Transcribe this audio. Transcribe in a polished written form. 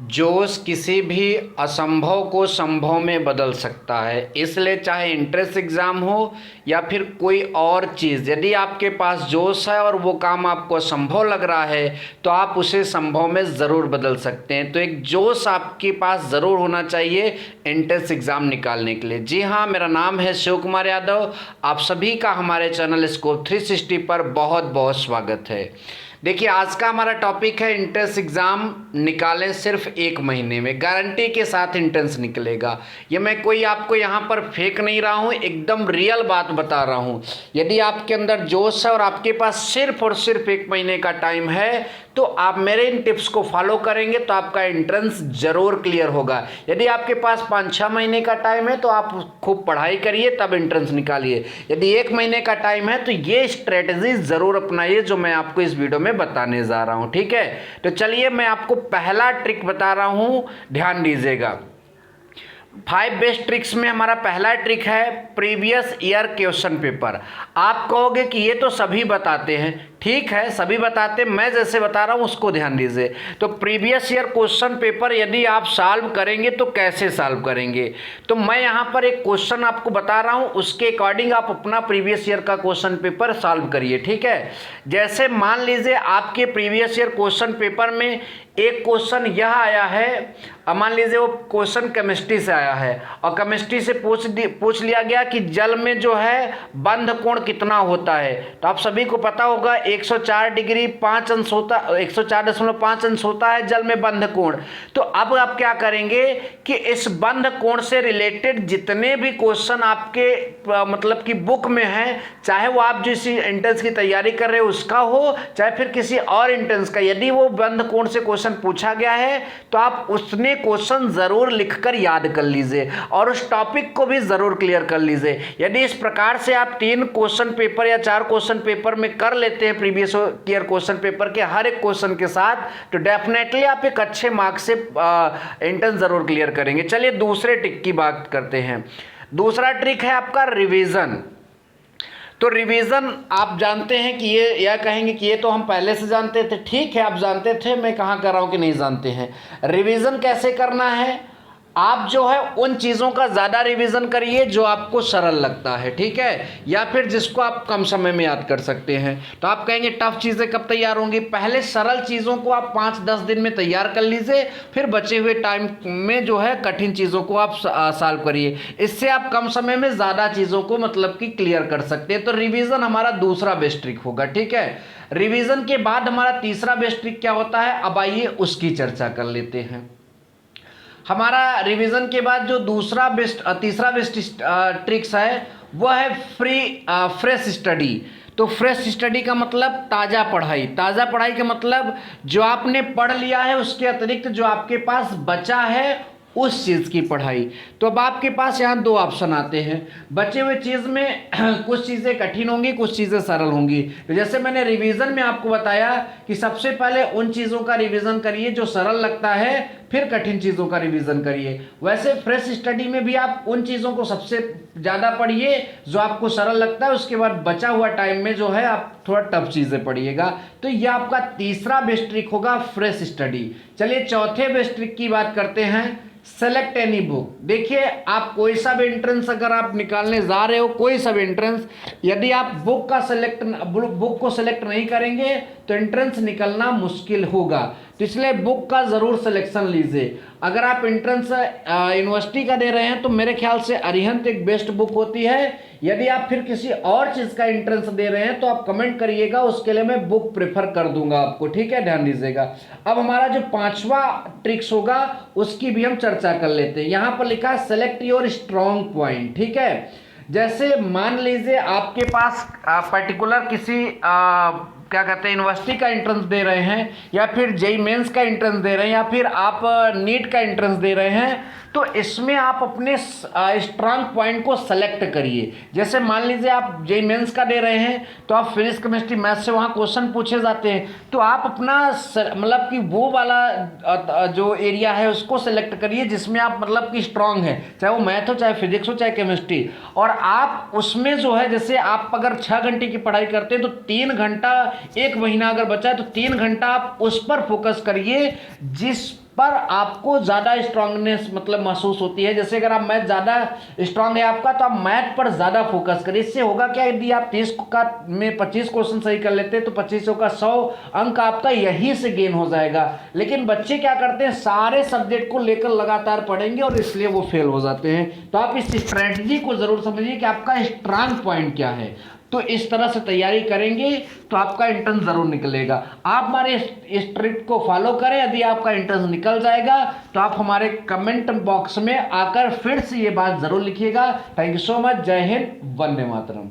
जोश किसी भी असंभव को संभव में बदल सकता है। इसलिए चाहे एंट्रेंस एग्ज़ाम हो या फिर कोई और चीज़, यदि आपके पास जोश है और वो काम आपको असंभव लग रहा है तो आप उसे संभव में ज़रूर बदल सकते हैं। तो एक जोश आपके पास ज़रूर होना चाहिए एंट्रेंस एग्ज़ाम निकालने के लिए। जी हाँ, मेरा नाम है शिव कुमार यादव। आप सभी का हमारे चैनल स्कोप 360 पर बहुत बहुत स्वागत है। देखिए, आज का हमारा टॉपिक है एंट्रेंस एग्ज़ाम निकालें सिर्फ 1 महीने में, गारंटी के साथ एंट्रेंस निकलेगा। ये मैं कोई आपको यहाँ पर फेक नहीं रहा हूँ, एकदम रियल बात बता रहा हूँ। यदि आपके अंदर जोश है और आपके पास सिर्फ और सिर्फ 1 महीने का टाइम है तो आप मेरे इन टिप्स को फॉलो करेंगे तो आपका एंट्रेंस ज़रूर क्लियर होगा। यदि आपके पास 5-6 महीने का टाइम है तो आप खूब पढ़ाई करिए तब एंट्रेंस निकालिए। यदि 1 महीने का टाइम है तो ये स्ट्रेटजी ज़रूर अपनाइए जो मैं आपको इस वीडियो में बताने जा रहा हूँ। ठीक है, तो चलिए मैं आपको पहला ट्रिक बता रहा हूँ, ध्यान दीजिएगा। 5 बेस्ट ट्रिक्स में हमारा पहला ट्रिक है प्रीवियस ईयर क्वेश्चन पेपर। आप कहोगे कि ये तो सभी बताते हैं, ठीक है सभी बताते हैं, मैं जैसे बता रहा हूँ उसको ध्यान दीजिए। तो प्रीवियस ईयर क्वेश्चन पेपर यदि आप सॉल्व करेंगे तो कैसे सॉल्व करेंगे, तो मैं यहाँ पर एक क्वेश्चन आपको बता रहा हूँ, उसके अकॉर्डिंग आप अपना प्रीवियस ईयर का क्वेश्चन पेपर सॉल्व करिए। ठीक है, जैसे मान लीजिए आपके प्रीवियस ईयर क्वेश्चन पेपर में एक क्वेश्चन यह आया है, मान लीजिए वो क्वेश्चन केमिस्ट्री से आया है और केमिस्ट्री से पूछ लिया गया कि जल में जो है बंध कोण कितना होता है। तो आप सभी को पता होगा 104 डिग्री 5 अंश होता, 104.5 अंश होता है जल में बंध कोण। तो अब आप क्या करेंगे कि इस बंध कोण से रिलेटेड जितने भी क्वेश्चन आपके मतलब कि बुक में हैं, चाहे वो आप जिस एंट्रेंस की तैयारी कर रहे हो उसका हो, चाहे फिर किसी और एंट्रेंस का, यदि वो बंध कोण से क्वेश्चन पूछा गया है तो आप उसने क्वेश्चन जरूर लिखकर याद कर लीजिए और उस टॉपिक को भी जरूर क्लियर कर लीजिए। यदि इस प्रकार से आप 3 क्वेश्चन पेपर या 4 क्वेश्चन पेपर में कर लेते हैं प्रीवियस ईयर क्वेश्चन पेपर के हर एक क्वेश्चन के साथ, तो डेफिनेटली आप एक अच्छे मार्क्स से एंट्रेंस जरूर क्लियर करेंगे। चलिए दूसरे ट्रिक की बात करते हैं। दूसरा ट्रिक है आपका रिवीजन। तो रिवीजन आप जानते हैं कि ये, या कहेंगे कि ये तो हम पहले से जानते थे। ठीक है, आप जानते थे, मैं कहाँ कर रहा हूँ कि नहीं जानते हैं। रिवीजन कैसे करना है, आप जो है उन चीज़ों का ज़्यादा रिवीजन करिए जो आपको सरल लगता है, ठीक है, या फिर जिसको आप कम समय में याद कर सकते हैं। तो आप कहेंगे टफ चीज़ें कब तैयार होंगी, पहले सरल चीज़ों को आप 5-10 दिन में तैयार कर लीजिए, फिर बचे हुए टाइम में जो है कठिन चीज़ों को आप सॉल्व करिए। इससे आप कम समय में ज़्यादा चीज़ों को मतलब कि क्लियर कर सकते हैं। तो रिविज़न हमारा दूसरा बेस्ट ट्रिक होगा। ठीक है, रिविज़न के बाद हमारा तीसरा बेस्ट ट्रिक क्या होता है, अब आइए उसकी चर्चा कर लेते हैं। हमारा रिवीजन के बाद जो तीसरा बेस्ट ट्रिक्स है वह है फ्रेश स्टडी। तो फ्रेश स्टडी का मतलब ताज़ा पढ़ाई। ताज़ा पढ़ाई का मतलब जो आपने पढ़ लिया है उसके अतिरिक्त जो आपके पास बचा है उस चीज़ की पढ़ाई। तो अब आपके पास यहाँ 2 ऑप्शन आते हैं। बचे हुए चीज़ में कुछ चीज़ें कठिन होंगी, कुछ चीज़ें सरल होंगी। तो जैसे मैंने रिवीजन में आपको बताया कि सबसे पहले उन चीज़ों का रिवीजन करिए जो सरल लगता है, फिर कठिन चीज़ों का रिवीजन करिए। वैसे फ्रेश स्टडी में भी आप उन चीज़ों को सबसे ज़्यादा पढ़िए जो आपको सरल लगता है, उसके बाद बचा हुआ टाइम में जो है आप थोड़ा टफ चीज़ें पढ़िएगा। तो यह आपका तीसरा बेस्ट ट्रिक होगा, फ्रेश स्टडी। चलिए चौथे बेस्ट ट्रिक की बात करते हैं, सेलेक्ट एनी बुक। देखिए, आप कोई सा भी एंट्रेंस अगर आप निकालने जा रहे हो, कोई सा भी एंट्रेंस, यदि आप बुक को सेलेक्ट नहीं करेंगे तो एंट्रेंस निकलना मुश्किल होगा। तो इसलिए बुक का ज़रूर सिलेक्शन लीजिए। अगर आप एंट्रेंस यूनिवर्सिटी का दे रहे हैं तो मेरे ख्याल से अरिहंत एक बेस्ट बुक होती है। यदि आप फिर किसी और चीज़ का एंट्रेंस दे रहे हैं तो आप कमेंट करिएगा, उसके लिए मैं बुक प्रेफर कर दूंगा आपको। ठीक है, ध्यान दीजिएगा। अब हमारा जो 5वां ट्रिक्स होगा उसकी भी हम चर्चा कर लेते हैं। यहाँ पर लिखा है सेलेक्ट योर स्ट्रॉन्ग पॉइंट। ठीक है, जैसे मान लीजिए आपके पास पर्टिकुलर किसी क्या कहते हैं यूनिवर्सिटी का एंट्रेंस दे रहे हैं, या फिर जेईई मेंस का एंट्रेंस दे रहे हैं, या फिर आप नीट का एंट्रेंस दे रहे हैं, तो इसमें आप अपने स्ट्रांग पॉइंट को सेलेक्ट करिए। जैसे मान लीजिए आप जेईई मेंस का दे रहे हैं तो आप फिजिक्स केमिस्ट्री मैथ से वहाँ क्वेश्चन पूछे जाते हैं, तो आप अपना मतलब कि वो वाला जो एरिया है उसको सेलेक्ट करिए जिसमें आप मतलब कि स्ट्रांग है, चाहे वो मैथ हो, चाहे फिजिक्स हो, चाहे केमिस्ट्री। और आप उसमें जो है, जैसे आप अगर 6 घंटे की पढ़ाई करते हैं तो 3 घंटा, 1 महीना अगर बचा है तो 3 घंटा आप उस पर फोकस करिए जिस पर आपको ज़्यादा स्ट्रांगनेस मतलब महसूस होती है। जैसे अगर आप मैथ ज़्यादा स्ट्रांग है आपका, तो आप मैथ पर ज़्यादा फोकस करिए। इससे होगा क्या, यदि आप 30 का में 25 क्वेश्चन सही कर लेते हैं तो 25 का 100 अंक आपका यहीं से गेन हो जाएगा। लेकिन बच्चे क्या करते हैं, सारे सब्जेक्ट को लेकर लगातार पढ़ेंगे और इसलिए वो फेल हो जाते हैं। तो आप इस स्ट्रेटजी को ज़रूर समझिए कि आपका स्ट्रांग पॉइंट क्या है। तो इस तरह से तैयारी करेंगे तो आपका एंट्रेंस जरूर निकलेगा। आप हमारे इस ट्रिक को फॉलो करें, यदि आपका एंट्रेंस निकल जाएगा तो आप हमारे कमेंट बॉक्स में आकर फिर से ये बात जरूर लिखिएगा। Thank you so much. जय हिंद, वंदे मातरम।